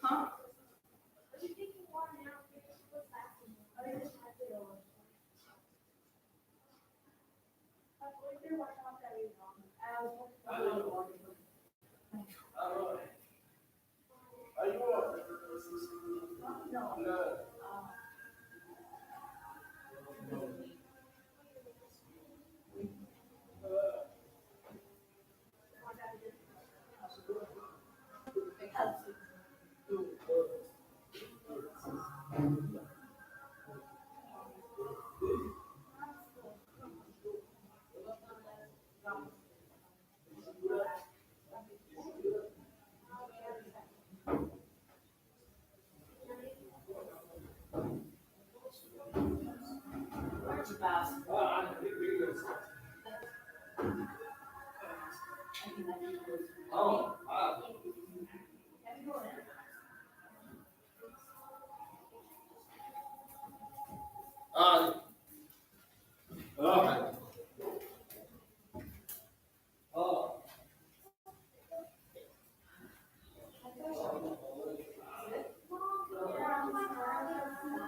Huh?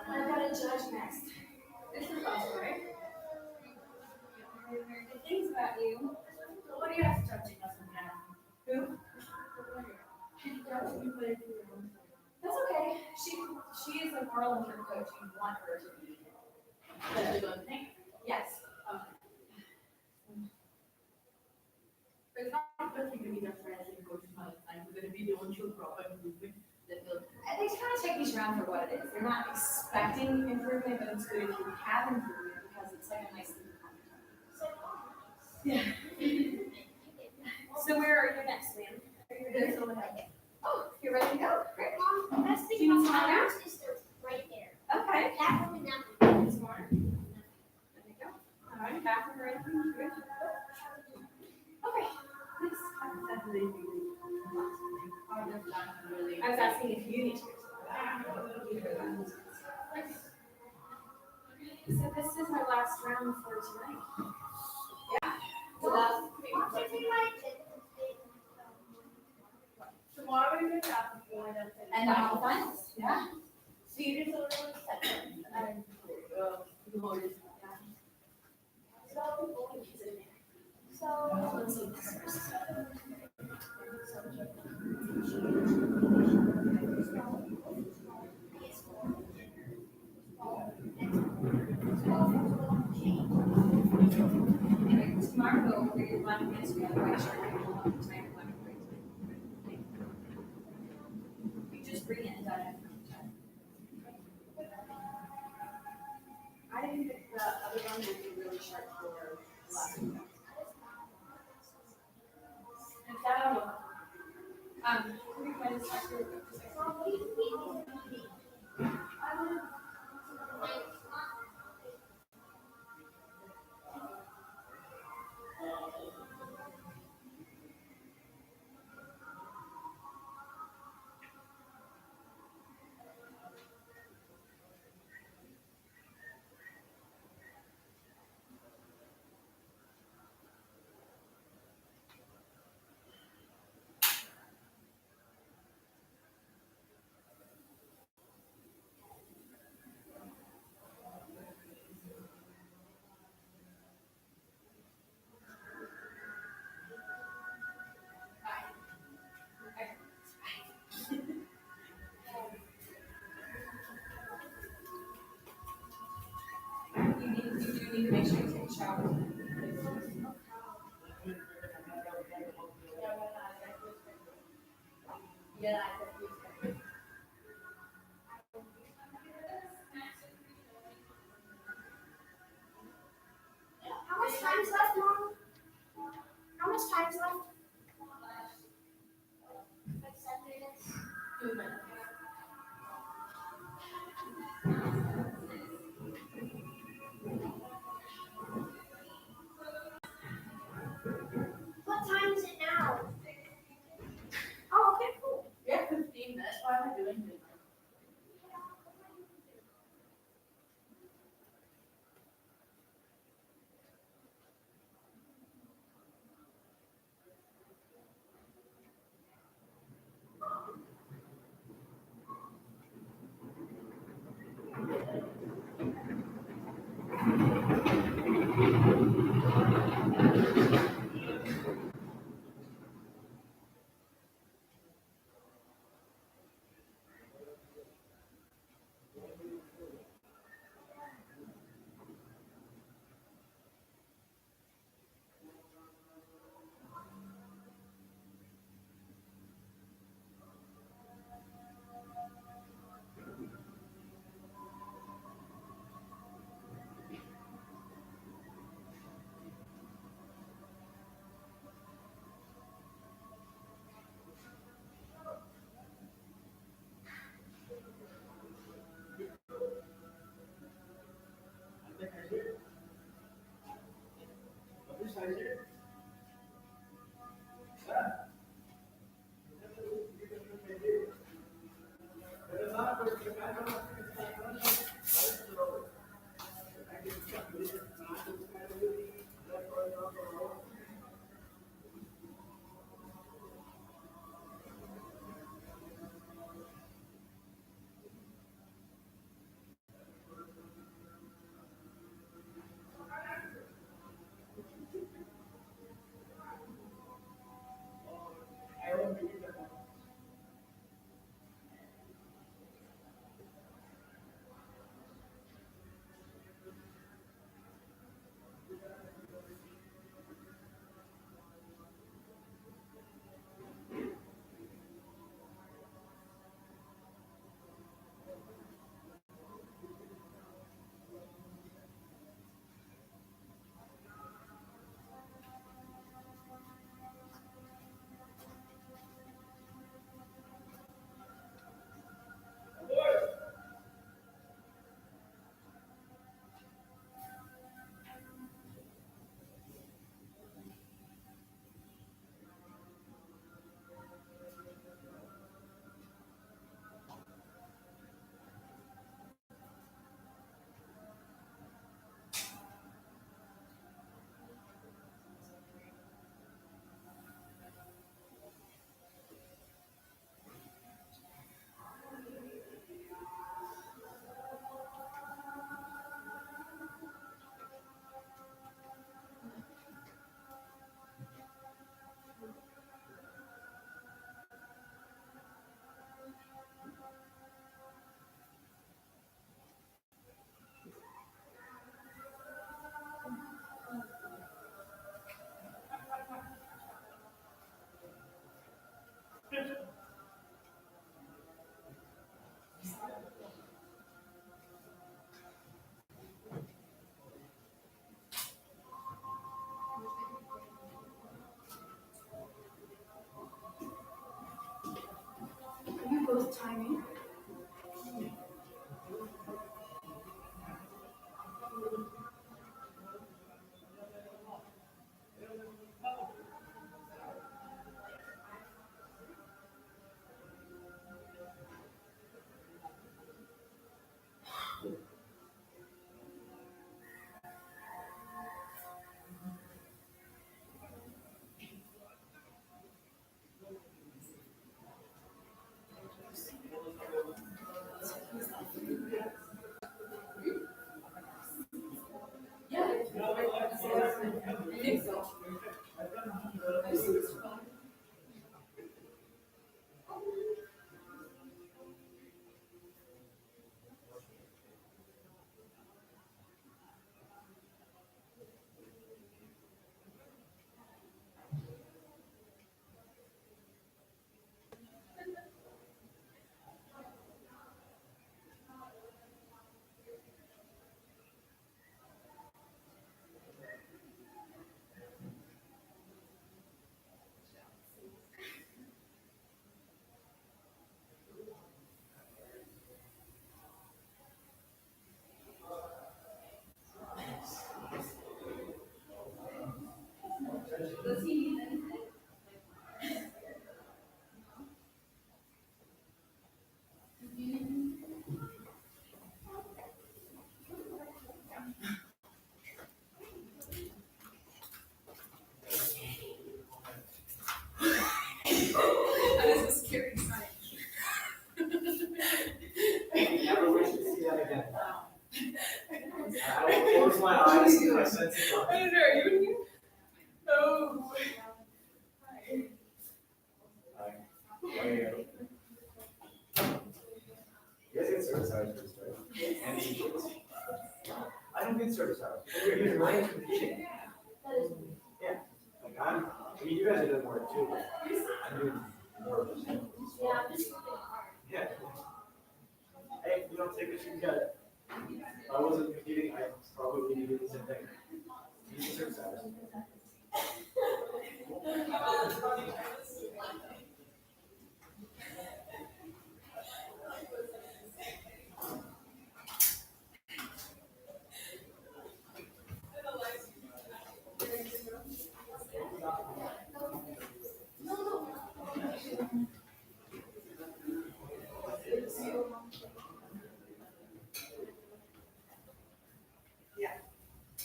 I've got a judge next. This is awesome, right? Things about you. What do you have to judging us now? Who? That's okay. She is a moral injury coach. You want her to be. Yes. But it's not because you're going to be their friends and coaches all the time. You're going to be the one show proper improvement that they'll. They kind of take each round for what it is. They're not expecting improvement, but it's good if you have improvement because it's like a nice thing to come to. Yeah. So where are you next, ma'am? Are you ready to go ahead? Oh, you're ready to go? Great. That's the Do you need some my now? sister right there. Okay. That one and that one. This one. There you go. All right, bathroom ready. Good. Okay. Please. I was asking if you need to. So this is my last round for tonight. Yeah. So that's Tomorrow we're going to have a board and then all the finals. Yeah. series over the second and board. So let's see this first. Anyway, tomorrow we're going to run Instagram right sure you just bring it and done it. I think that the other one would be really sharp for last week. And that we might just start to you do need to make sure you take a shower. Yeah. How much time's left, Mom? How much time's left? Like 7 minutes. 2 minutes. Are you both timing? Yeah, I think so. I see this one. Does he need anything? That is a scary sight. Never wish to see that again. my eyes, my sense of I don't know, are you in here? No. Hi. You guys get service hours first, right? And insurance. I don't get service hours. You're mine competing. Yeah. Like I mean, you guys are doing work too, but I'm doing more of this. Yeah, I'm just looking hard. Yeah. Hey, you don't take what you can get. If I wasn't competing, I'd probably be doing the same thing. Use the service hours.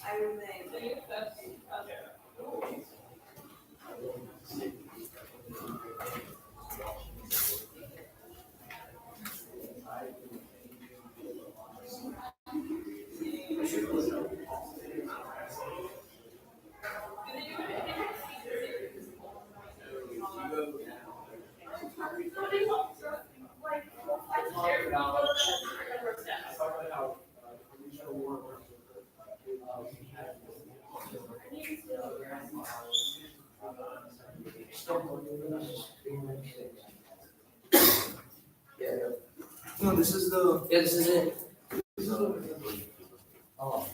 I would think. I talked about how regional war no, this is the. Yeah, this is it. Oh.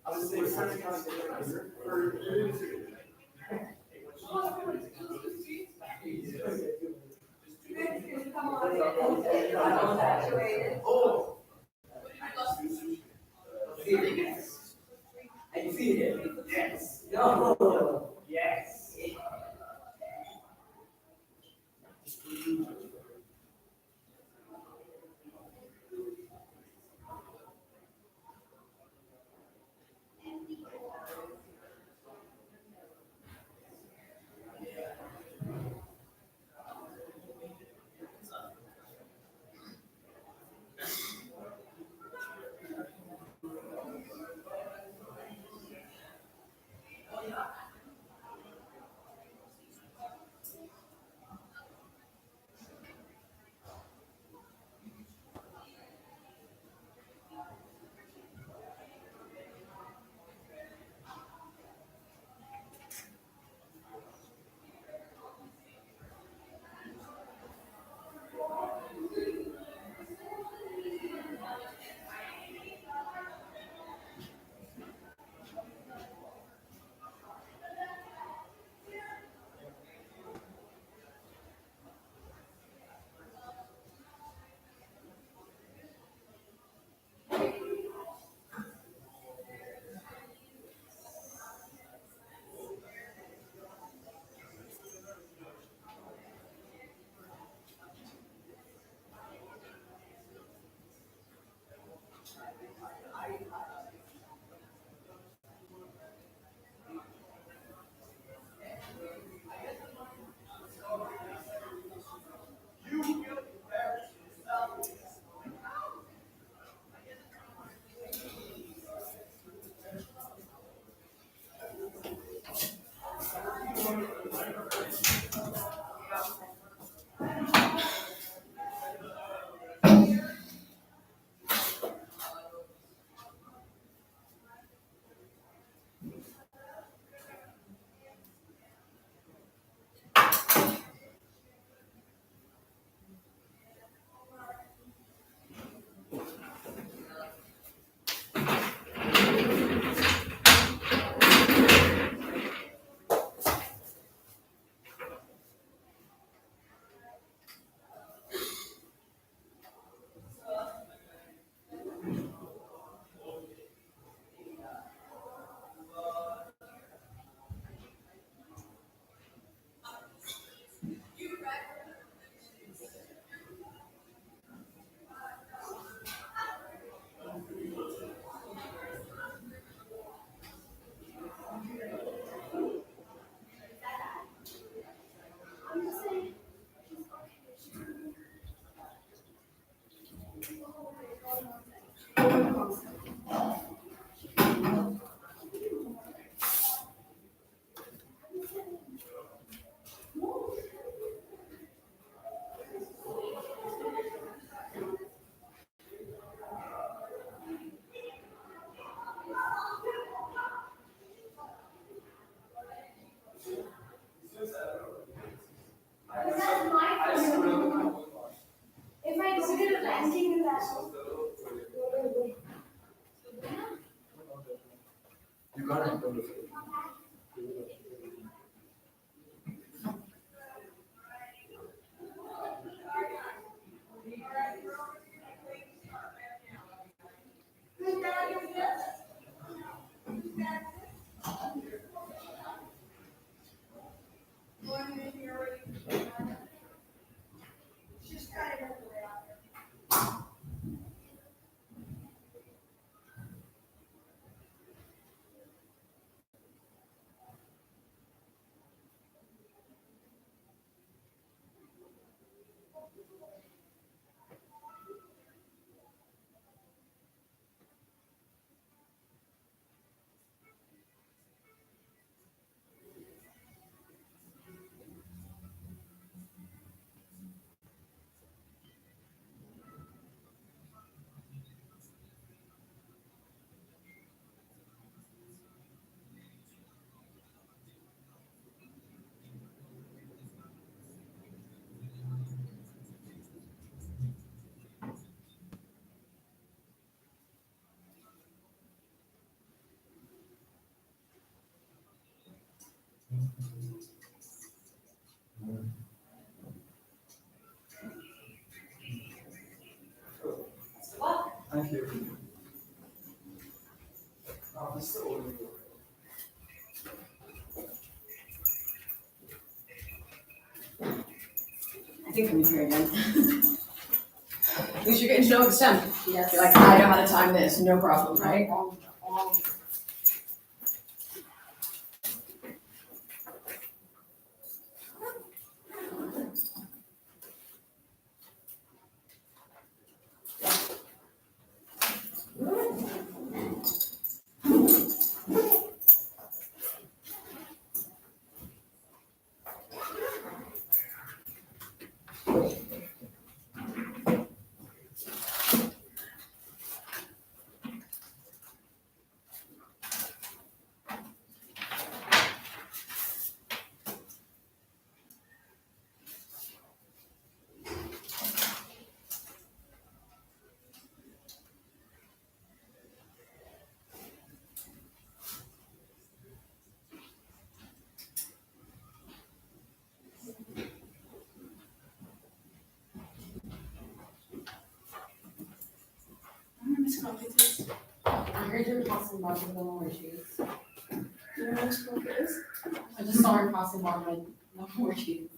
I was saying, oh. I can see it. Yes. No. Yes. it a ranking in that? You got it. Thank you. I think I'm here again. At least you're getting to know Extemp. Yes. You're like, I know how to time this, no problem, right? I heard you were crossing Mark with no more shoes. Do you know what this book is? I just saw her crossing Mark with no more shoes.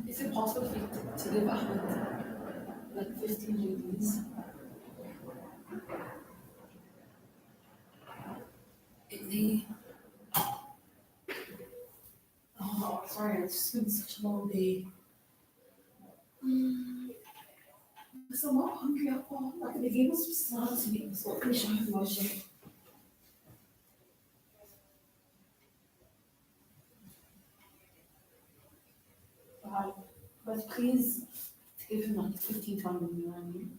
Is it possible for you to give Ahmed like 15 GBs? The oh, sorry, it's been such a long day. So I'm not hungry at all. Like the game was just not to me, so I'm sure I'm watching. But please give him like 15 times, you know what I mean?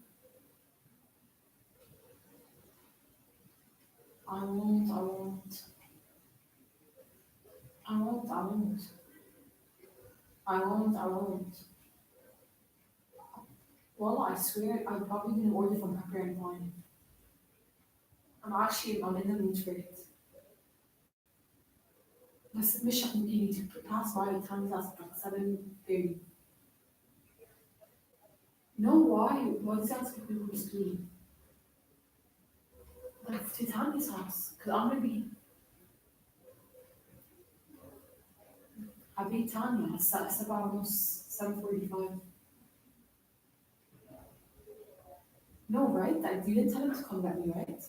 I won't, I won't. I won't, I won't. I won't, I won't. Well, I swear, I'm probably gonna order from Pepper and Wine. I'm in the mood for it. بس مش يعني to pass by the time that's like 7:30. No, why? Why does that have to be people to sleep? Like to Tanya's house, because I'm gonna be. I beat Tanya. It's about almost 7:45. No, right? You didn't tell him to come get me, right?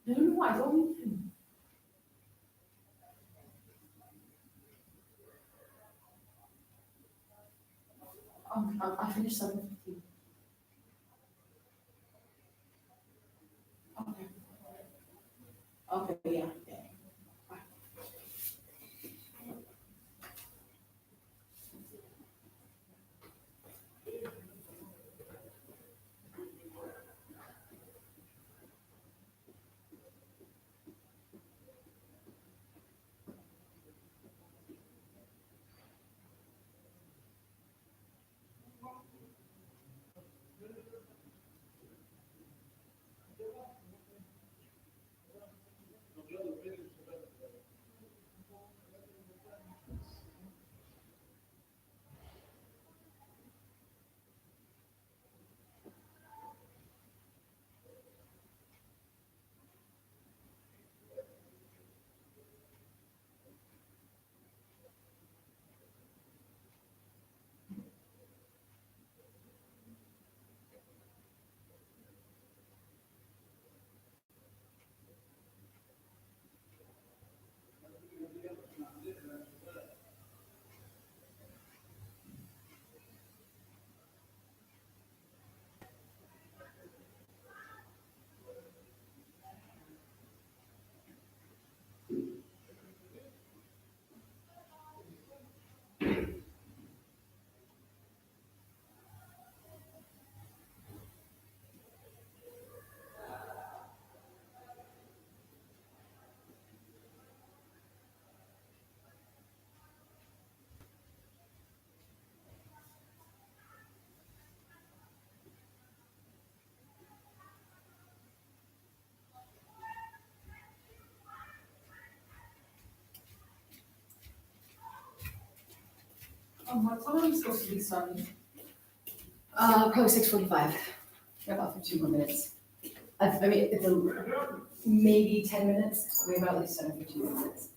No, no, no, I don't need him. I finished 7:15. Okay. Okay, yeah, yeah. Bye. What time are we supposed to be starting? Probably 6:45. About 15 more minutes. I mean, it's maybe 10 minutes. We have about least 10 or 15 minutes.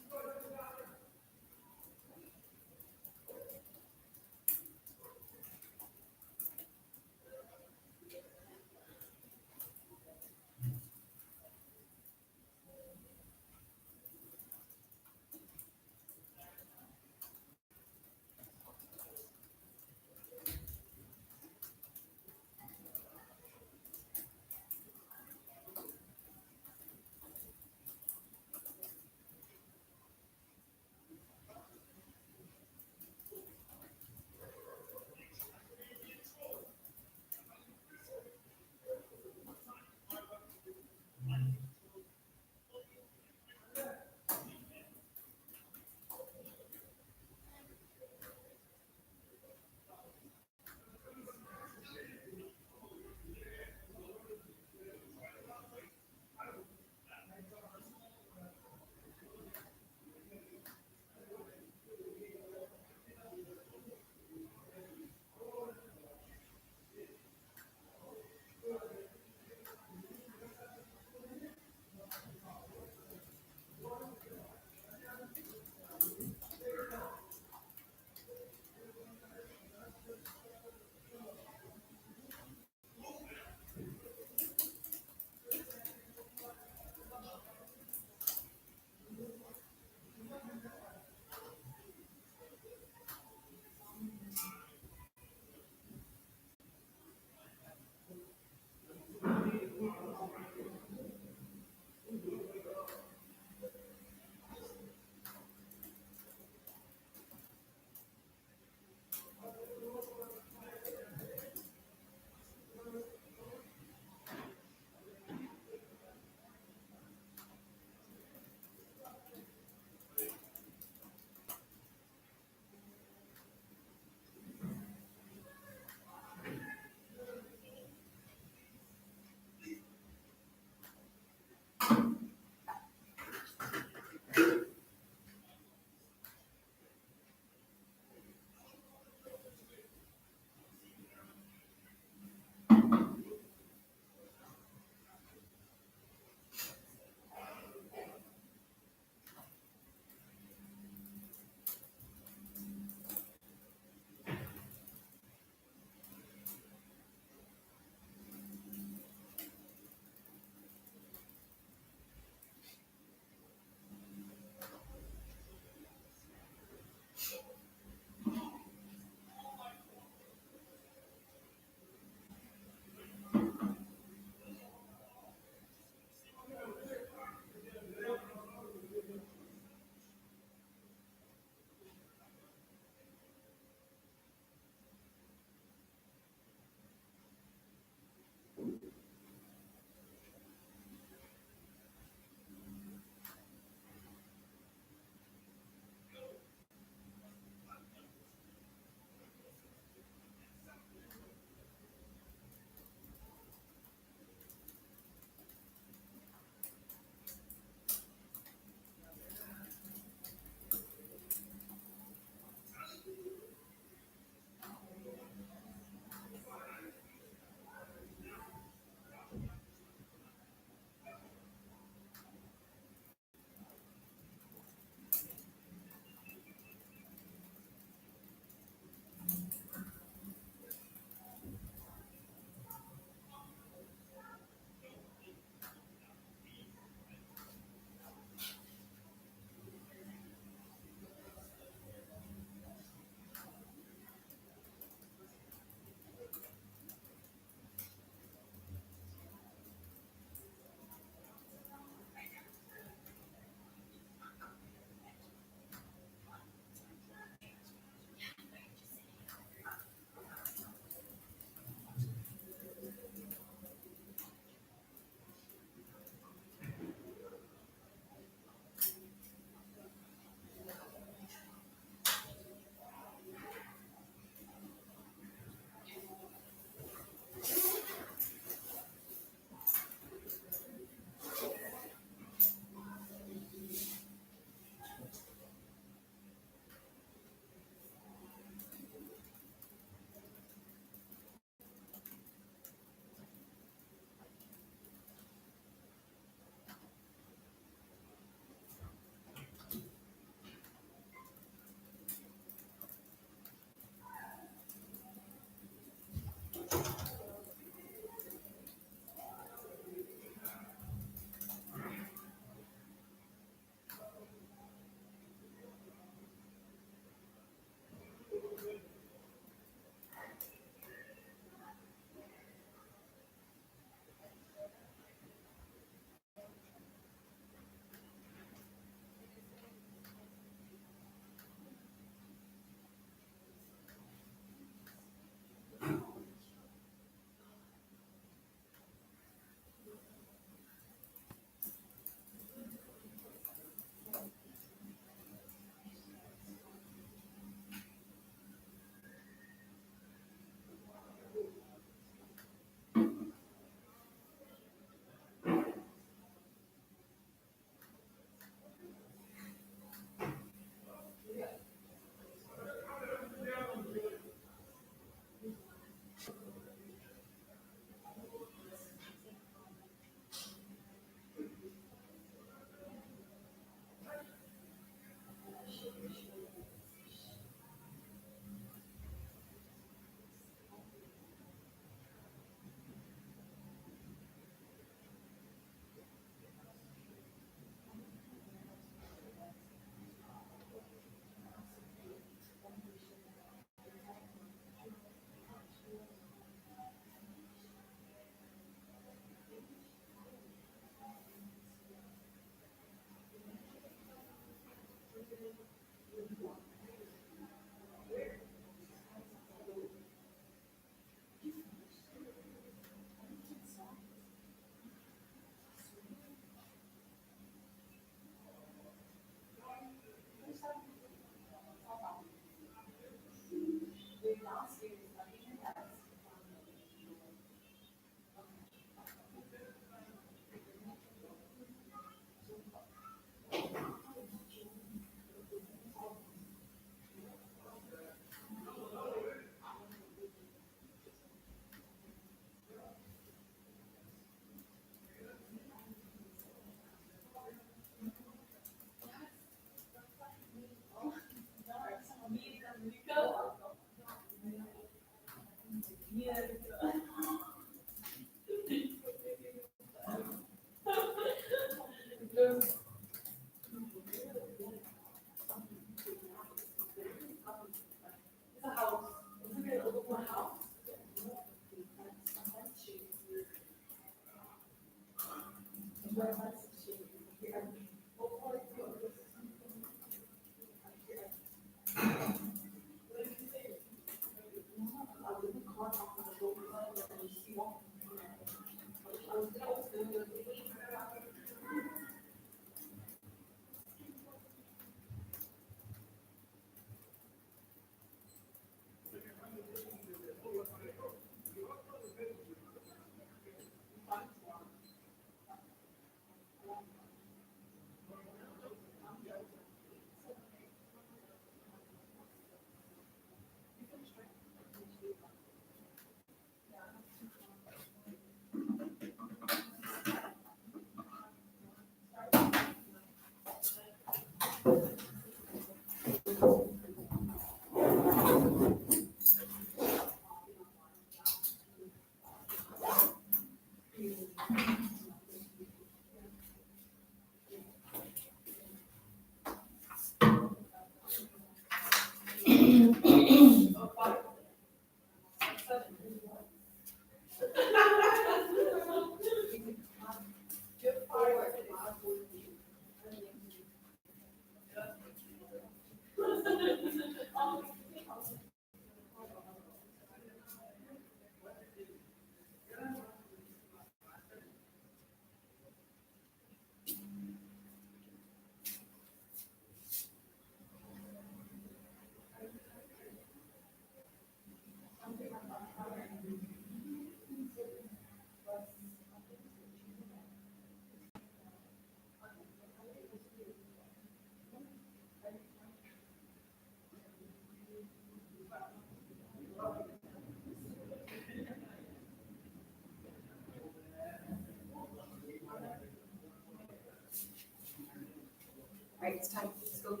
Right, it's time, let's go.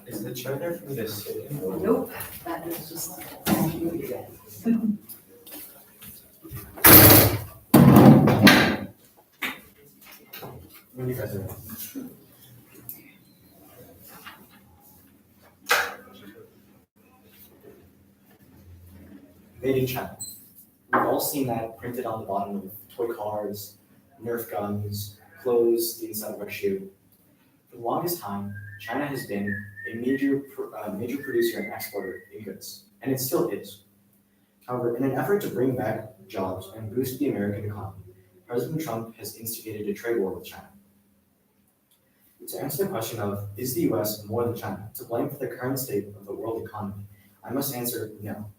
Is the charter from the city? Nope, that is just. When you guys are. Made in China. We've all seen that printed on the bottom of toy cars, Nerf guns, clothes, the inside of our shoe. For the longest time, China has been a major producer and exporter in goods, and it still is. However, in an effort to bring back jobs and boost the American economy, President Trump has instigated a trade war with China. To answer the question of, is the US more than China to blame for the current state of the world economy, I must answer no.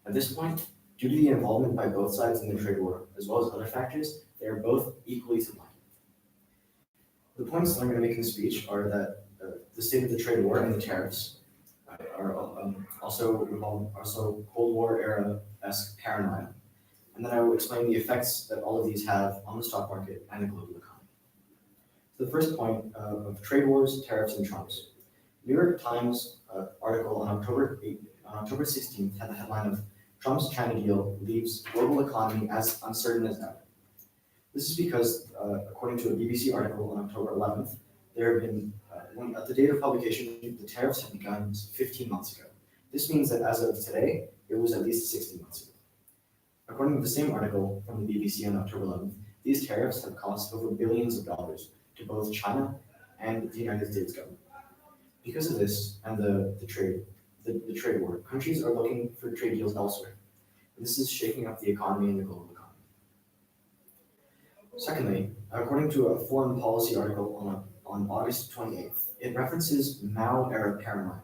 At this point, due to the involvement by both sides in the trade war, as well as other factors, they are both equally to blame. The points that I'm going to make in the speech are that the state of the trade war and the tariffs are also Cold War era-esque paranoia. And then I will explain the effects that all of these have on the stock market and the global economy. So the first point of trade wars, tariffs, and Trumps. New York Times article on October 16th had the headline of Trump's China deal leaves global economy as uncertain as ever. This is because, according to a BBC article on October 11th, there have been, at the date of publication, the tariffs had begun 15 months ago. This means that as of today, it was at least 60 months ago. According to the same article from the BBC on October 11th, these tariffs have cost over billions of dollars to both China and the United States government. Because of this and the trade war, countries are looking for trade deals elsewhere. This is shaking up the economy and the global economy. Secondly, according to a foreign policy article on August 28th, it references Mao-era paranoia.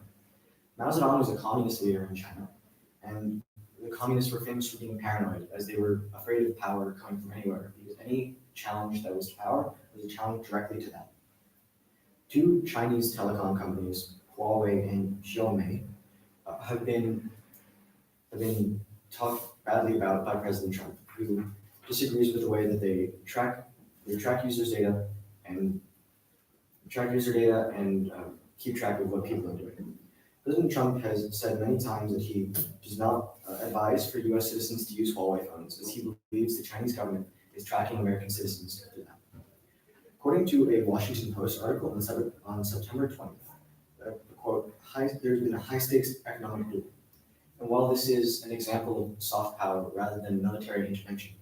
Mao Zedong was a communist leader in China, and the communists were famous for being paranoid, as they were afraid of power coming from anywhere, because any challenge that was to power was a challenge directly to them. Two Chinese telecom companies, Huawei and Xiaomi, have been talked badly about by President Trump, who disagrees with the way that they track users' data and keep track of what people are doing. President Trump has said many times that he does not advise for U.S. citizens to use Huawei phones, as he believes the Chinese government is tracking American citizens through them. According to a Washington Post article on September 20th, quote, there's been a high stakes economic duel. And while this is an example of soft power rather than military intervention,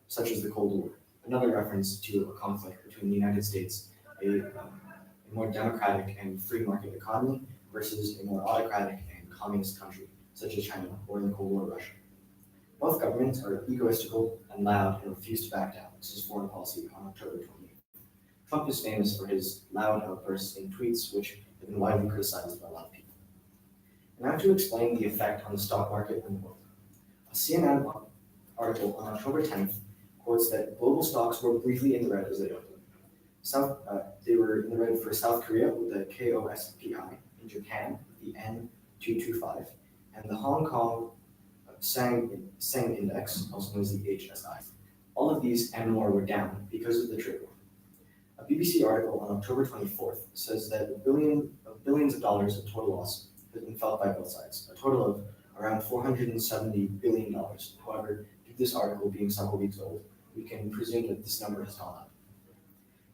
such as the Cold War, another reference to a conflict between the United States, a more democratic and free market economy, versus a more autocratic and communist country, such as China or in the Cold War Russia. Both governments are egoistical and loud and refuse to back down. This is foreign policy on October 28th. Trump is famous for his loud outbursts in tweets, which have been widely criticized by a lot of people. And now to explain the effect on the stock market and the world. A CNN article on October 10th quotes that global stocks were briefly in the red as they opened. They were in the red for South Korea with the KOSPI, in Japan the N225, and the Hong Kong Seng Index, also known as the HSI. All of these and more were down because of the trade war. A BBC article on October 24th says that billions of dollars of total loss has been felt by both sides, a total of around $470 billion. However, due to this article being several weeks old, we can presume that this number has gone up.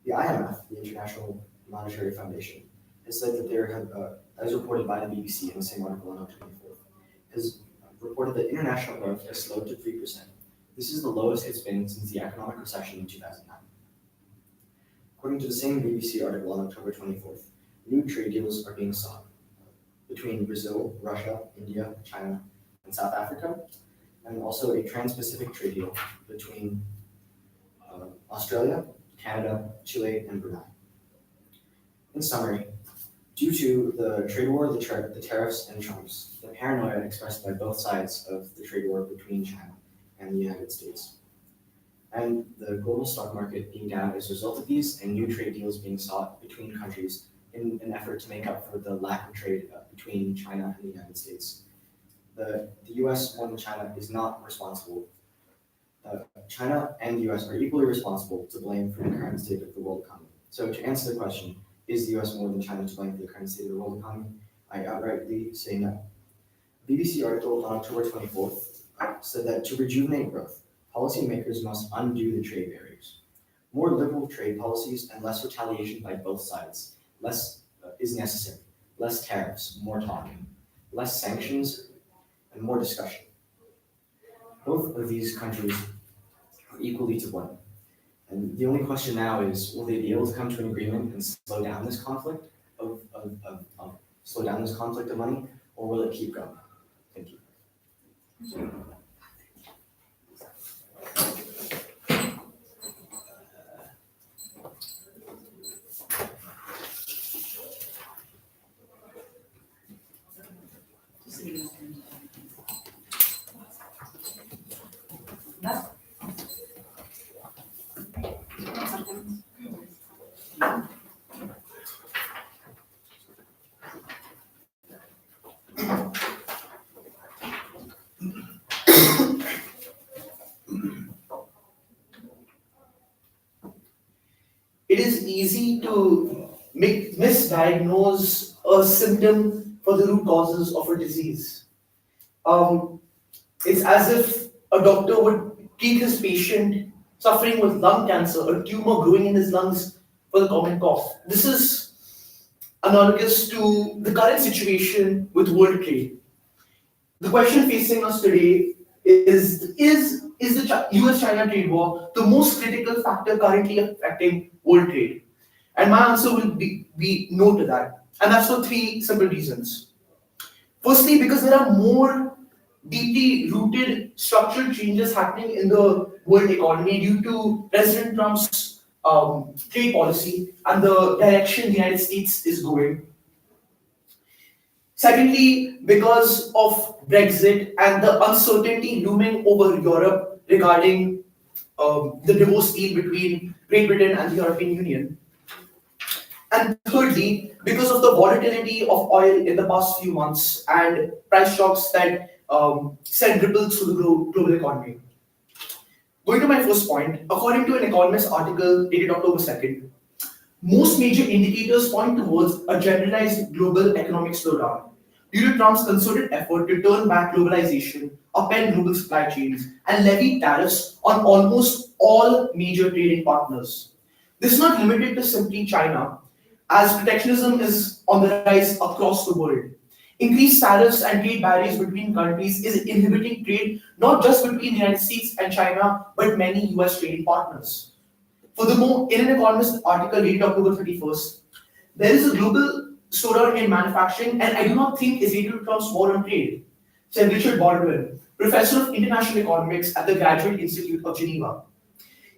The IMF, the International Monetary Foundation, has said that there have, as reported by the BBC in the same article on October 24th, has reported that international growth has slowed to 3%. This is the lowest it's been since the economic recession in 2009. According to the same BBC article on October 24th, new trade deals are being sought between Brazil, Russia, India, China, and South Africa, and also a trans-Pacific trade deal between Australia, Canada, Chile, and Brunei. In summary, due to the trade war, the tariffs, and Trump's, the paranoia expressed by both sides of the trade war between China and the United States, and the global stock market being down as a result of these, and new trade deals being sought between countries in an effort to make up for the lack of trade between China and the United States. The US more than China is not responsible. China and the US are equally responsible to blame for the current state of the world economy. So to answer the question, is the US more than China to blame for the current state of the world economy? I outrightly say no. A BBC article on October 24th said that to rejuvenate growth, policymakers must undo the trade barriers. More liberal trade policies and less retaliation by both sides. Less is necessary. Less tariffs, more talking. Less sanctions, and more discussion. Both of these countries are equally to blame. And the only question now is, will they be able to come to an agreement and slow down this conflict of money, or will it keep going? Thank you. It is easy to misdiagnose a symptom for the root causes of a disease. It's as if a doctor would treat his patient suffering with lung cancer, a tumor growing in his lungs for the common cough. This is analogous to the current situation with world trade. The question facing us today is the US-China trade war the most critical factor currently affecting world trade? And my answer will be no to that. And that's for three simple reasons. Firstly, because there are more deeply rooted structural changes happening in the world economy due to President Trump's trade policy and the direction the United States is going. Secondly, because of Brexit and the uncertainty looming over Europe regarding the divorce deal between Great Britain and the European Union. And thirdly, because of the volatility of oil in the past few months and price shocks that sent ripples through the global economy. Going to my first point, according to an Economist article dated October 2nd, most major indicators point towards a generalized global economic slowdown due to Trump's concerted effort to turn back globalization, upend global supply chains, and levy tariffs on almost all major trading partners. This is not limited to simply China, as protectionism is on the rise across the world. Increased tariffs and trade barriers between countries is inhibiting trade not just between the United States and China, but many US trading partners. Furthermore, in an Economist article dated October 31st, there is a global slowdown in manufacturing, and I do not think is able to become small on trade, said Richard Baldwin, professor of international economics at the Graduate Institute of Geneva.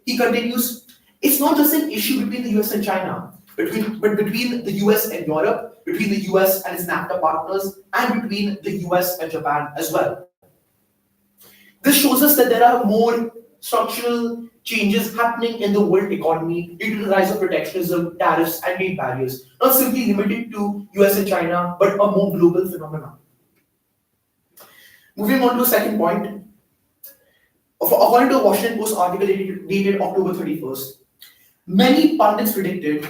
He continues, it's not just an issue between the US and China, but between the US and Europe, between the US and its NAFTA partners, and between the US and Japan as well. This shows us that there are more structural changes happening in the world economy due to the rise of protectionism, tariffs, and trade barriers, not simply limited to US and China, but a more global phenomenon. Moving on to a second point, according to a Washington Post article dated October 31st, many pundits predicted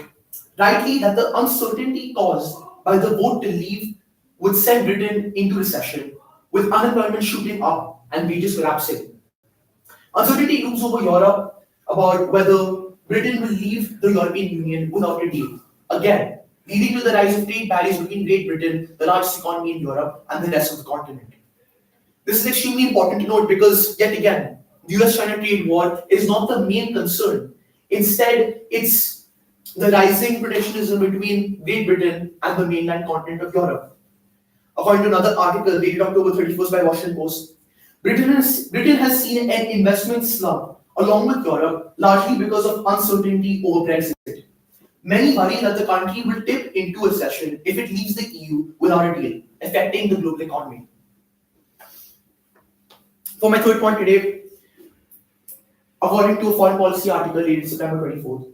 rightly that the uncertainty caused by the vote to leave would send Britain into recession, with unemployment shooting up and wages collapsing. Uncertainty looms over Europe about whether Britain will leave the European Union without a deal. Again, leading to the rise of trade barriers between Great Britain, the largest economy in Europe, and the rest of the continent. This is extremely important to note because, yet again, the US-China trade war is not the main concern. Instead, it's the rising protectionism between Great Britain and the mainland continent of Europe. According to another article dated October 31st by Washington Post, Britain has seen an investment slump along with Europe, largely because of uncertainty over Brexit. Many worry that the country will tip into a recession if it leaves the EU without a deal, affecting the global economy. For my third point today, according to a foreign policy article dated September 24th,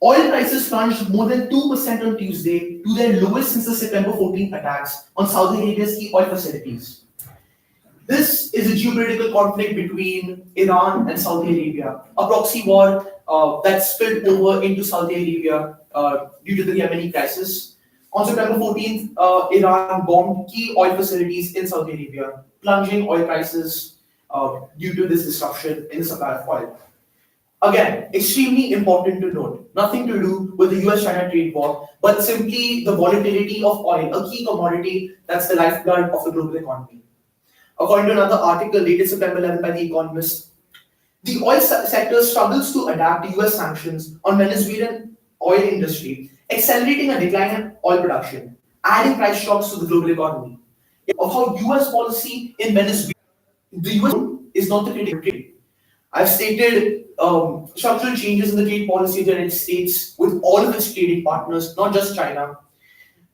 oil prices plunged more than 2% on Tuesday to their lowest since the September 14th attacks on Saudi Arabia's key oil facilities. This is a geopolitical conflict between Iran and Saudi Arabia, a proxy war that spilled over into Saudi Arabia due to the Yemeni crisis. On September 14th, Iran bombed key oil facilities in Saudi Arabia, plunging oil prices due to this disruption in the supply of oil. Again, extremely important to note, nothing to do with the US-China trade war, but simply the volatility of oil, a key commodity that's the lifeblood of the global economy. According to another article dated September 11 by The Economist, the oil sector struggles to adapt to US sanctions on Venezuelan oil industry, accelerating a decline in oil production, adding price shocks to the global economy. Of how US policy in Venezuela, the US is not the critical trade. I've stated structural changes in the trade policy of the United States with all of its trading partners, not just China.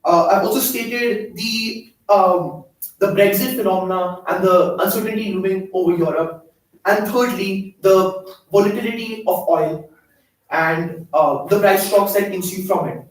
I've also stated the Brexit phenomena and the uncertainty looming over Europe. And thirdly, the volatility of oil and the price shocks that ensue from it.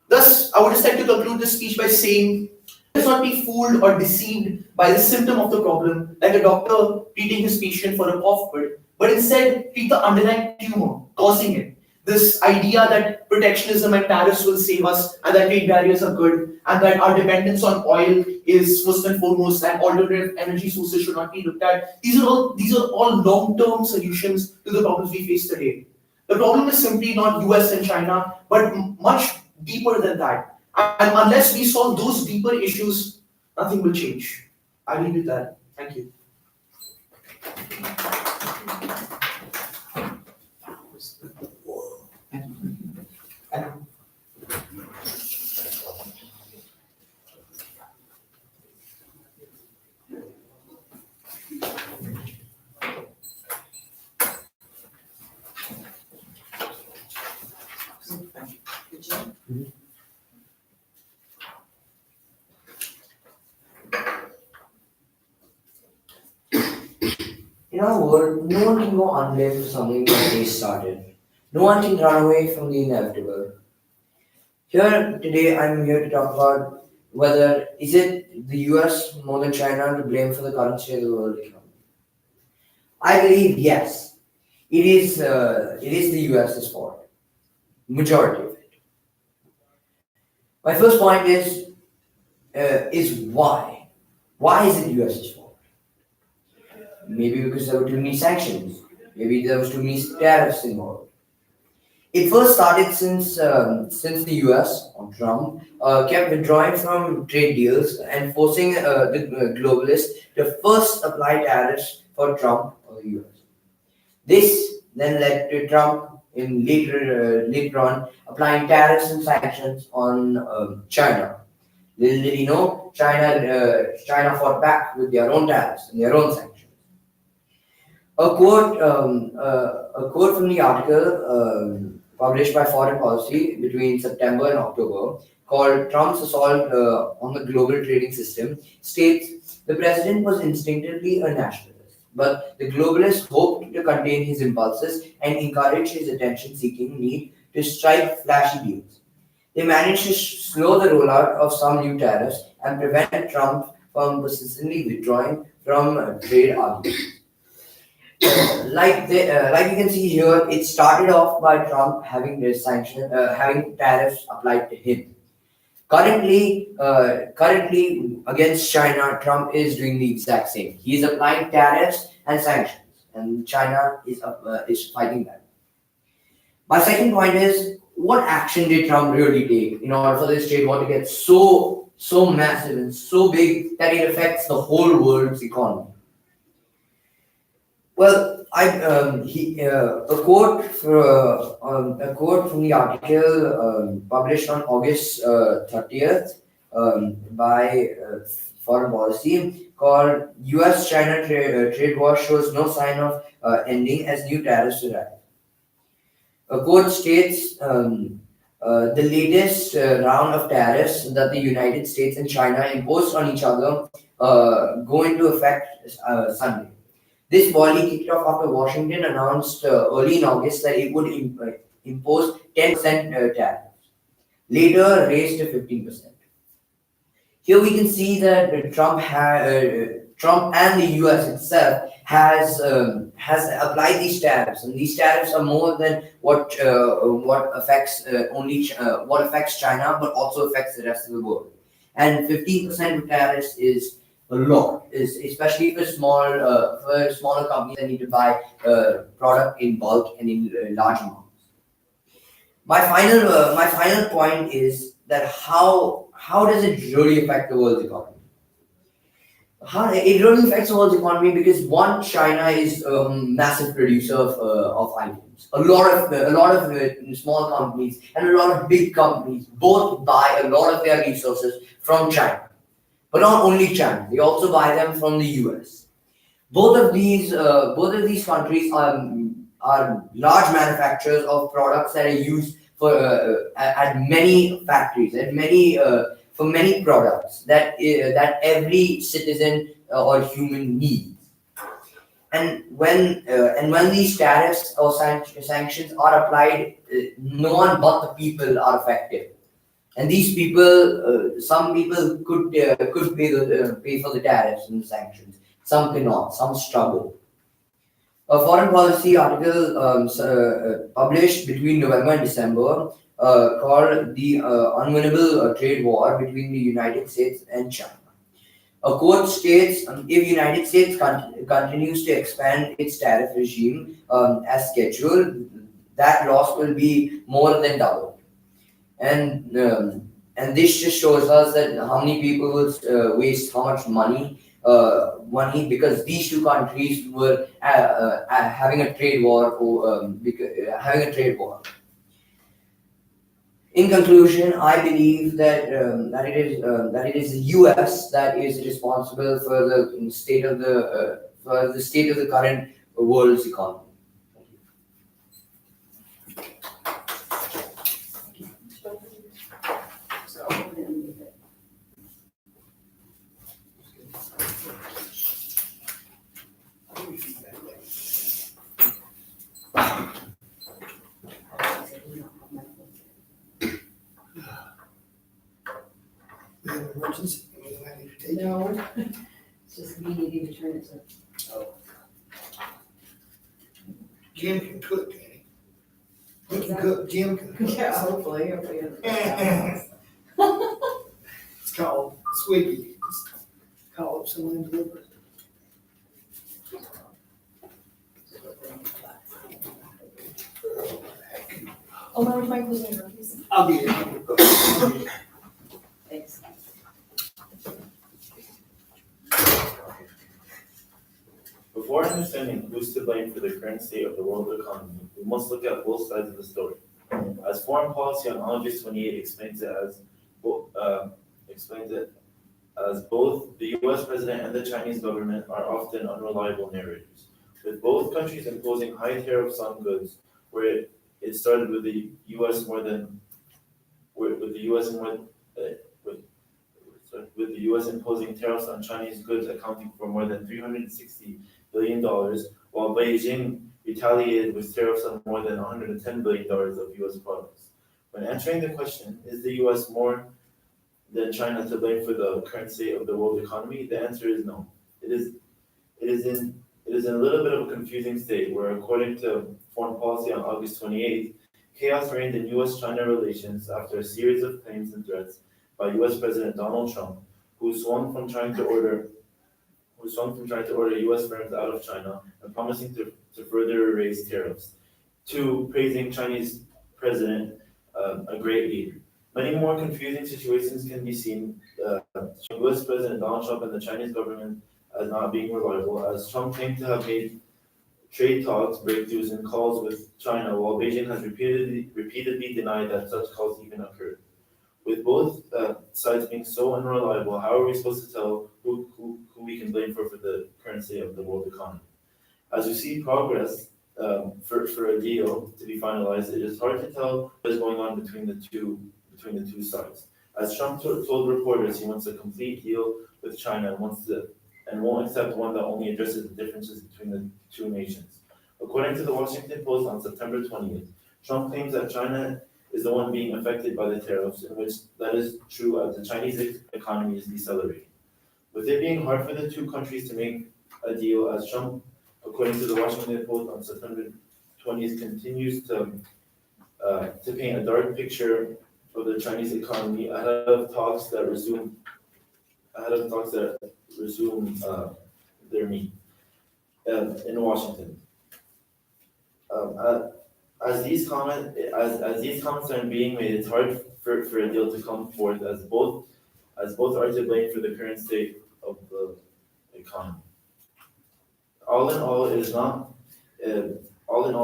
Thus, I would just like to conclude this speech by saying, let's not be fooled or deceived by the symptom of the problem, like a doctor treating his patient for a cough fit, but instead treat the underlying tumor causing it. This idea that protectionism and tariffs will save us, and that trade barriers are good, and that our dependence on oil is first and foremost, and alternative energy sources should not be looked at. These are all long-term solutions to the problems we face today. The problem is simply not US and China, but much deeper than that. And unless we solve those deeper issues, nothing will change. I'll leave it there. Thank you. In our world, no one can go unblamed for something that they started. No one can run away from the inevitable. I'm here to talk about whether is it the US more than China to blame for the current state of the world economy. I believe yes, it is the US's fault, majority of it. My first point is why. Why is it US's fault? Maybe because there were too many sanctions. Maybe there was too many tariffs involved. It first started since the U.S. or Trump kept withdrawing from trade deals and forcing the globalists to first apply tariffs for Trump or the U.S. This then led to Trump in later on applying tariffs and sanctions on China. Little did he know, China fought back with their own tariffs and their own sanctions. A quote from the article published by Foreign Policy between September and October, called Trump's Assault on the Global Trading System, states the president was instinctively a nationalist, but the globalists hoped to contain his impulses and encourage his attention seeking need to strike flashy deals. They managed to slow the rollout of some new tariffs and prevent Trump from persistently withdrawing from trade arguments. Like you can see here, it started off by Trump having having tariffs applied to him. Currently against China, Trump is doing the exact same. He is applying tariffs and sanctions, and China is fighting that. My second point is, what action did Trump really take in order for this trade war to get so massive and so big that it affects the whole world's economy? Well, a quote from the article published on August 30th by Foreign Policy, called U.S.-China trade war shows no sign of ending as new tariffs arrive. A quote states, the latest round of tariffs that the United States and China imposed on each other go into effect Sunday. This volley kicked off after Washington announced early in August that it would impose 10% tariffs, later raised to 15%. Here we can see that Trump and the U.S. itself has applied these tariffs, and these tariffs are more than what affects what affects China, but also affects the rest of the world. And 15% of tariffs is a lot, especially for smaller companies that need to buy product in bulk and in large amounts. My final point is that how does it really affect the world's economy? It really affects the world's economy because one, China is a massive producer of items. A lot of small companies and a lot of big companies both buy a lot of their resources from China. But not only China, they also buy them from the US. Both of these countries are large manufacturers of products that are used for at many factories, for many products that every citizen or human needs. And when these tariffs or sanctions are applied, no one but the people are affected. And these people, some people could pay for the tariffs and the sanctions. Some cannot. Some struggle. A foreign policy article published between November and December called "The Unwinnable Trade War Between the United States and China." A quote states, "If United States continues to expand its tariff regime as scheduled, that loss will be more than double." And this just shows us that how many people will waste how much money because these two countries were having a trade war having a trade war. In conclusion, I believe that it is the U.S. that is responsible for the state of the current world's economy. We have an emergency, anything I need to take? No, it's just me needing to turn it to. Jim can cook, can he? He can cook, Jim can cook. Yeah, hopefully. It's called sweeping. Call up someone and deliver it. Omar, would you mind closing your door, please? I'll be here. Thanks. Before understanding who's to blame for the current state of the world economy, we must look at both sides of the story. As Foreign Policy on August 28 explains it as both the US president and the Chinese government are often unreliable narrators, with both countries imposing high tariffs on goods, where it started with the US more than with the US more with the US imposing tariffs on Chinese goods accounting for more than $360 billion, while Beijing retaliated with tariffs on more than $110 billion of US products. When answering the question, is the US more than China to blame for the current state of the world economy? The answer is no. It is in a little bit of a confusing state where, according to Foreign Policy on August 28th, chaos reigned in US-China relations after a series of claims and threats by US President Donald Trump, who swung from trying to order US firms out of China and promising to further raise tariffs, to praising Chinese president, a great leader. Many more confusing situations can be seen, US President Donald Trump and the Chinese government as not being reliable, as Trump claimed to have made trade talks breakthroughs in calls with China, while Beijing has repeatedly denied that such calls even occurred. With both sides being so unreliable, how are we supposed to tell who we can blame for the current state of the world economy? As we see progress for a deal to be finalized, it is hard to tell what is going on between the two sides. As Trump told reporters, he wants a complete deal with China and won't accept one that only addresses the differences between the two nations. According to the Washington Post on September 20th, Trump claims that China is the one being affected by the tariffs, in which that is true as the Chinese economy is decelerating. With it being hard for the two countries to make a deal, as Trump, according to the Washington Post on September 20th, continues to paint a dark picture of the Chinese economy ahead of talks that resume their meet in Washington. As these comments are being made, it's hard for a deal to come forth, as both are to blame for the current state of the economy. All in all,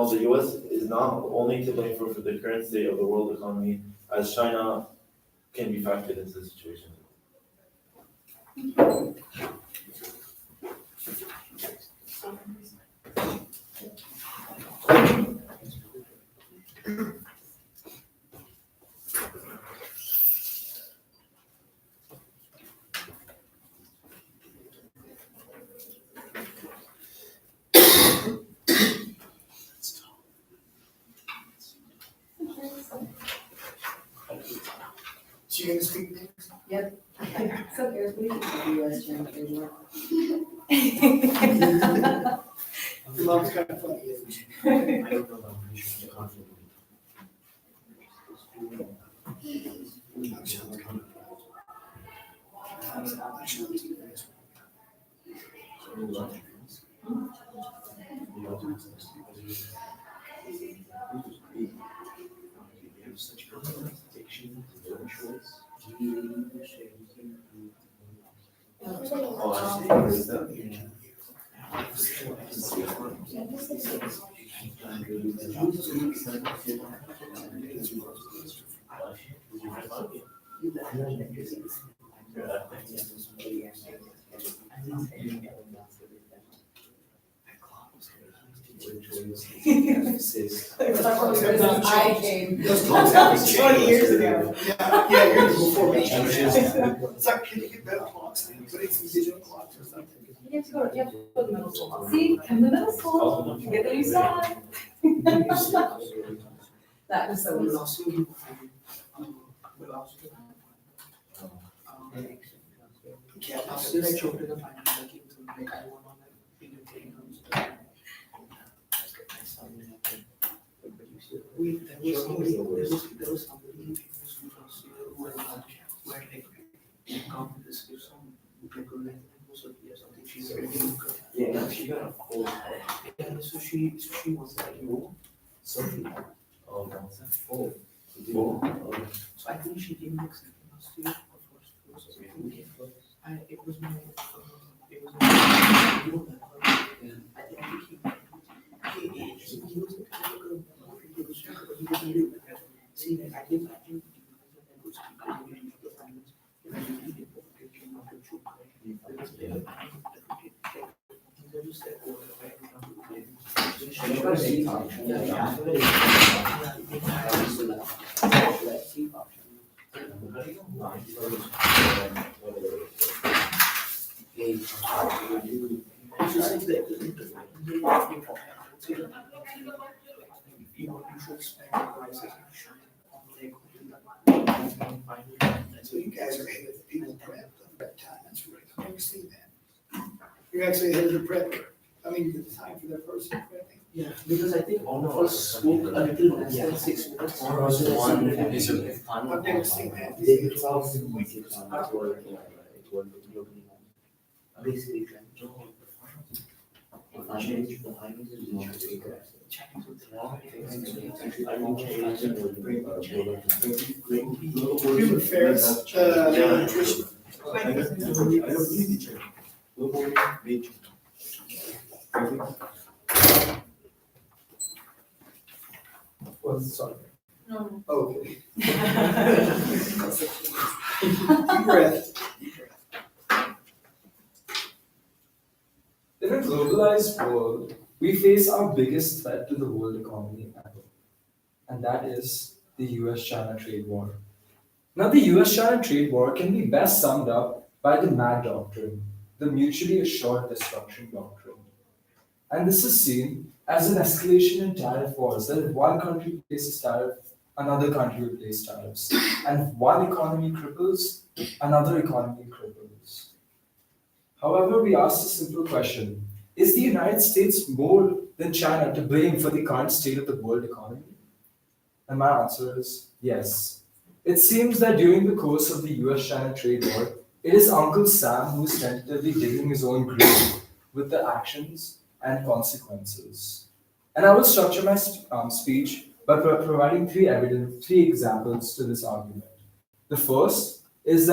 the U.S. is not only to blame for the current state of the world economy, as China can be factored into the situation. So you're gonna speak next? So here's what the US China trade war. Your mom's kind of funny, isn't she? I don't know about the conflict. Oh, I see. What is that? I came. Those clocks happened 20 years ago. Yeah, yours was before me. It's like, can you get better clocks? Put in some digital clocks or something. You have to go to middle school. See, come to middle school, get the new stuff. That was so easy. Yeah, I'll still let you open the final, like, you can make one on that, you can take it. There was somebody who were like, come to this, some people like, also, yeah, something, she's very good. Yeah, she got a full. Yeah, so she was like, Sophie. Oh. So I think she gave me exactly last year or first weekend. It was my I think he was like a good but he was really good at seeing it. I think he was a good speaker. He used the finance. If I really did what I came out to shoot, because they were they're just like over you should spend prices on So you guys are ahead of the people prep, the prep time, that's right, I've never seen that. You're actually ahead of the prep, I mean, the time for that person prepping. Yeah, because I think all of us spoke a little less than 6 minutes. I've never seen that. Basically, Human affairs, nutrition. Well, sorry. No. Okay. Deep breath. In a globalized world, we face our biggest threat to the world economy ever, and that is the US-China trade war. Now, the US-China trade war can be best summed up by the MAD doctrine, the mutually assured destruction doctrine. And this is seen as an escalation in tariff wars, that if one country places tariff, another country will place tariffs. And if one economy cripples, another economy cripples. However, we ask a simple question: is the United States more than China to blame for the current state of the world economy? And my answer is yes. It seems that during the course of the US-China trade war, it is Uncle Sam who is tentatively digging his own grave with the actions and consequences. And I will structure my speech by providing three examples to this argument. The first is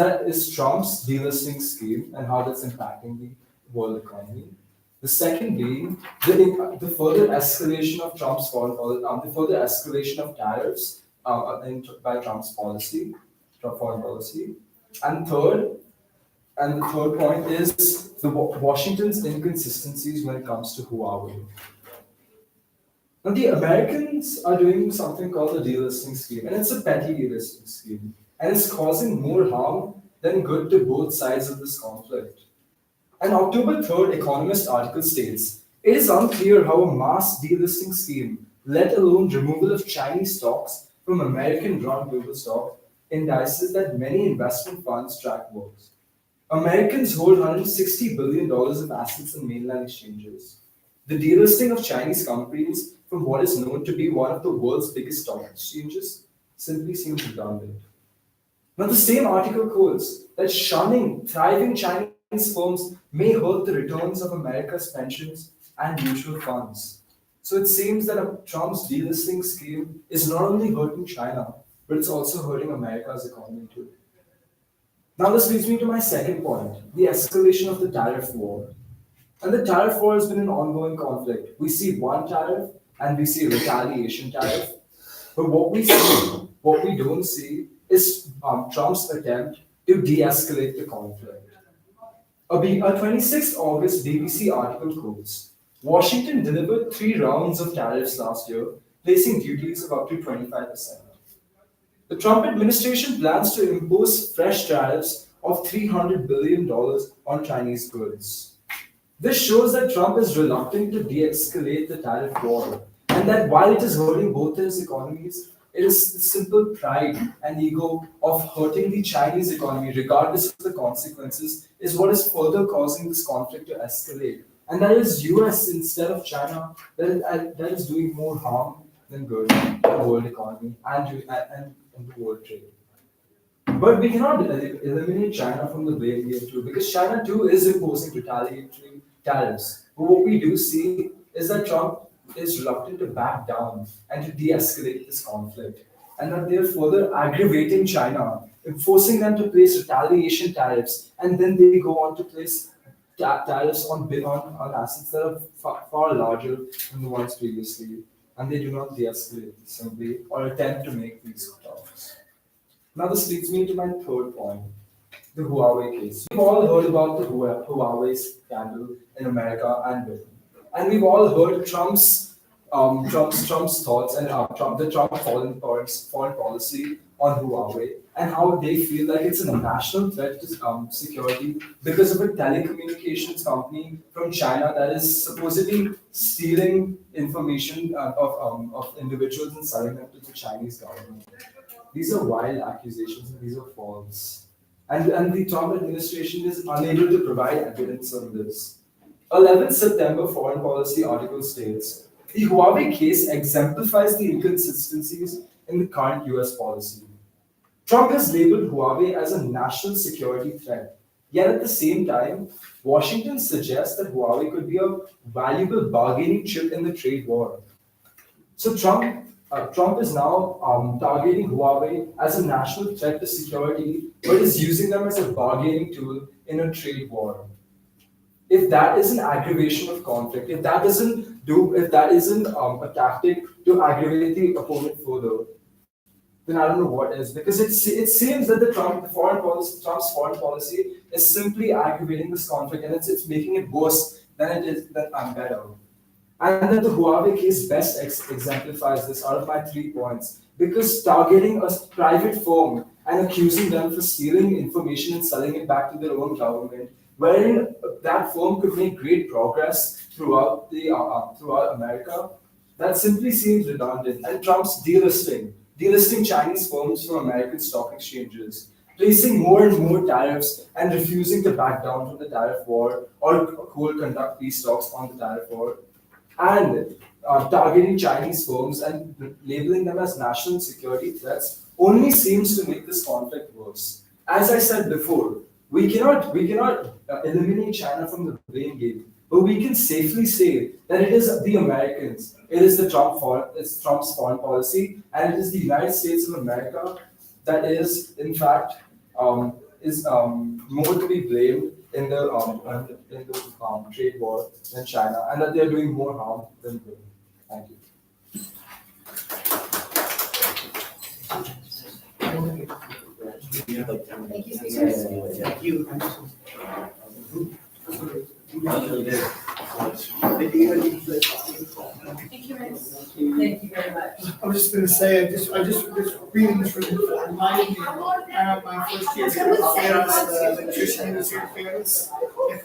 Trump's delisting scheme and how that's impacting the world economy. The second being the further escalation of Trump's foreign policy, the further escalation of tariffs by Trump's foreign policy. And the third point is Washington's inconsistencies when it comes to Huawei. Now, the Americans are doing something called the delisting scheme, and it's a petty delisting scheme, and it's causing more harm than good to both sides of this conflict. An October 3rd Economist article states, it is unclear how a mass delisting scheme, let alone removal of Chinese stocks from American-run global stock indices that many investment funds track works. Americans hold $160 billion of assets in mainland exchanges. The delisting of Chinese companies from what is known to be one of the world's biggest stock exchanges simply seems redundant. Now, the same article quotes that shunning thriving Chinese firms may hurt the returns of America's pensions and mutual funds. So it seems that Trump's delisting scheme is not only hurting China, but it's also hurting America's economy too. Now, this leads me to my second point, the escalation of the tariff war. And the tariff war has been an ongoing conflict. We see one tariff and we see retaliation tariff. But what we don't see is Trump's attempt to de-escalate the conflict. A 26th August BBC article quotes, Washington delivered 3 rounds of tariffs last year, placing duties of up to 25%. The Trump administration plans to impose fresh tariffs of $300 billion on Chinese goods. This shows that Trump is reluctant to de-escalate the tariff war, and that while it is hurting both his economies, it is the simple pride and ego of hurting the Chinese economy, regardless of the consequences, is what is further causing this conflict to escalate. And that is US instead of China that is doing more harm than good to the world economy and the world trade. But we cannot eliminate China from the blame game too, because China too is imposing retaliatory tariffs. But what we do see is that Trump is reluctant to back down and to de-escalate this conflict, and that they're further aggravating China, forcing them to place retaliation tariffs, and then they go on to place tariffs on assets that are far larger than the ones previously, and they do not de-escalate simply or attempt to make these talks. Now this leads me to my third point, the Huawei case. We've all heard about the Huawei scandal in America and Britain, and we've all heard Trump's thoughts and the Trump foreign policy on Huawei and how they feel like it's a national threat to security because of a telecommunications company from China that is supposedly stealing information of individuals and selling them to the Chinese government. These are wild accusations and these are false. And the Trump administration is unable to provide evidence on this. 11th September foreign policy article states, the Huawei case exemplifies the inconsistencies in the current US policy. Trump has labeled Huawei as a national security threat. Yet at the same time, Washington suggests that Huawei could be a valuable bargaining chip in the trade war. So Trump is now targeting Huawei as a national threat to security, but is using them as a bargaining tool in a trade war. If that is an aggravation of conflict, if that isn't a tactic to aggravate the opponent further, then I don't know what is. Because it seems that Trump's foreign policy is simply aggravating this conflict, and it's making it worse than it is better. And that the Huawei case best exemplifies this out of my 3 points. Because targeting a private firm and accusing them for stealing information and selling it back to their own government, wherein that firm could make great progress throughout America, that simply seems redundant. And Trump's delisting Chinese firms from American stock exchanges, placing more and more tariffs and refusing to back down from the tariff war or conduct peace talks on the tariff war, and targeting Chinese firms and labeling them as national security threats only seems to make this conflict worse. As I said before, we cannot eliminate China from the blame game, but we can safely say that it is the Americans, it is Trump's foreign policy, and it is the United States of America that is, in fact, more to be blamed in the trade war than China, and that they are doing more harm than good. Thank you. Thank you, speakers. Thank you. Thank you, Miss. Thank you very much. I was just gonna say, I just reading this reminded me of my first year here at Fairness, the electrician who was here at Fairness. But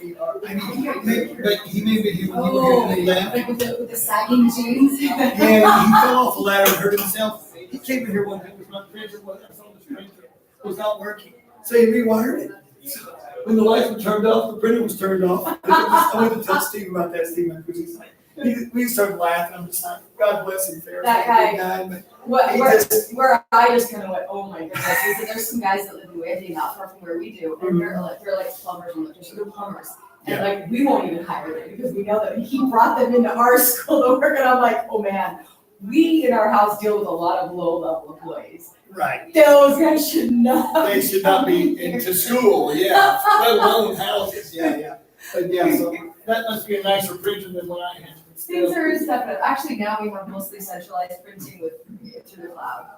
he may be here when you were here and they left. Like with the sagging jeans. Yeah, he fell off the ladder and hurt himself. He came in here one time with my printer, was not working. So he rewired it. So when the lights were turned off, the printer was turned off. I went to tell Steve about that, Steve, because he's like, we started laughing. I'm just like, God bless him, Fair. That guy. Where I just kind of went, oh my goodness. He said, there's some guys that live in Wavy, not far from where we do, and they're like plumbers and electricians, they're plumbers. And like, we won't even hire them because we know that he brought them into our school to work, and I'm like, oh man, we in our house deal with a lot of low-level employees. Right. Those guys should not. They should not be into school, yeah, let alone houses, yeah. But yeah, so that must be a nicer printer than what I had. Things are separate. Actually, now we have mostly centralized printing through the cloud.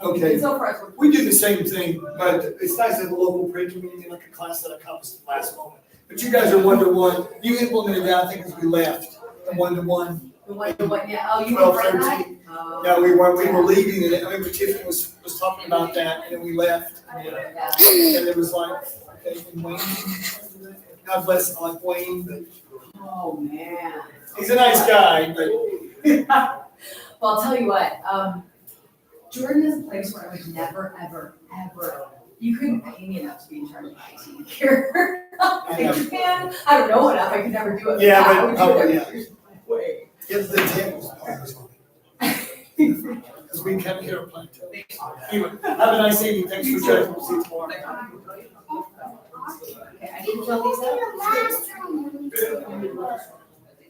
Okay. And so far, it's working. We do the same thing, but it's nice to have a local printer, meaning like a class that comes at the last moment. But you guys are one-to-one. You implemented that, I think, as we left, the one-to-one. The one, yeah. Oh, you 12, were right. 13. No, we weren't. We were leaving, and I remember Tiffany was talking about that, and then we left. And it was like, okay, and Wayne, God bless him, like Wayne, but Oh, man. he's a nice guy, but Well, I'll tell you what, Jordan is a place where I would never, ever, ever, you couldn't pay me enough to be in charge of IT here. I think you can. I don't know enough. I could never do it. Yeah, I but would probably, do yeah. it. Way. it's the tables. Because we can't hear a plateau. Anyway, have a nice evening. Thanks for joining. We'll see you tomorrow. Okay, I need to fill these out.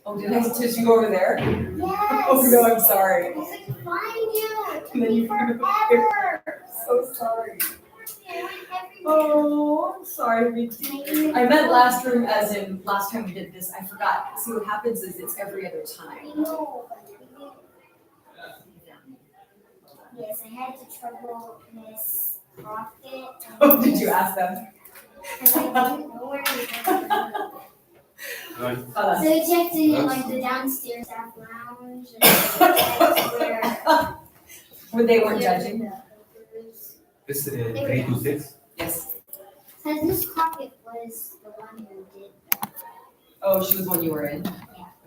Oh, did you go over there? Yes. Oh, no, I'm sorry. I was like, find you. It took And then me you forever. So sorry. I went everywhere. Oh, I'm sorry. I meant last room as in last time we did this. I forgot. See, what happens is it's every other I time. know. Yes, I had to trouble Miss Rocket. Oh, did you ask them? Because I didn't know where we were. Oh, So we checked in like the downstairs staff lounge and checked where. Where they weren't judging? They were 326. Yes. Because Miss Crockett was the one who did that. Oh, she was one you were in? Yeah.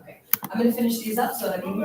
Okay. I'm gonna finish these up so that we can go.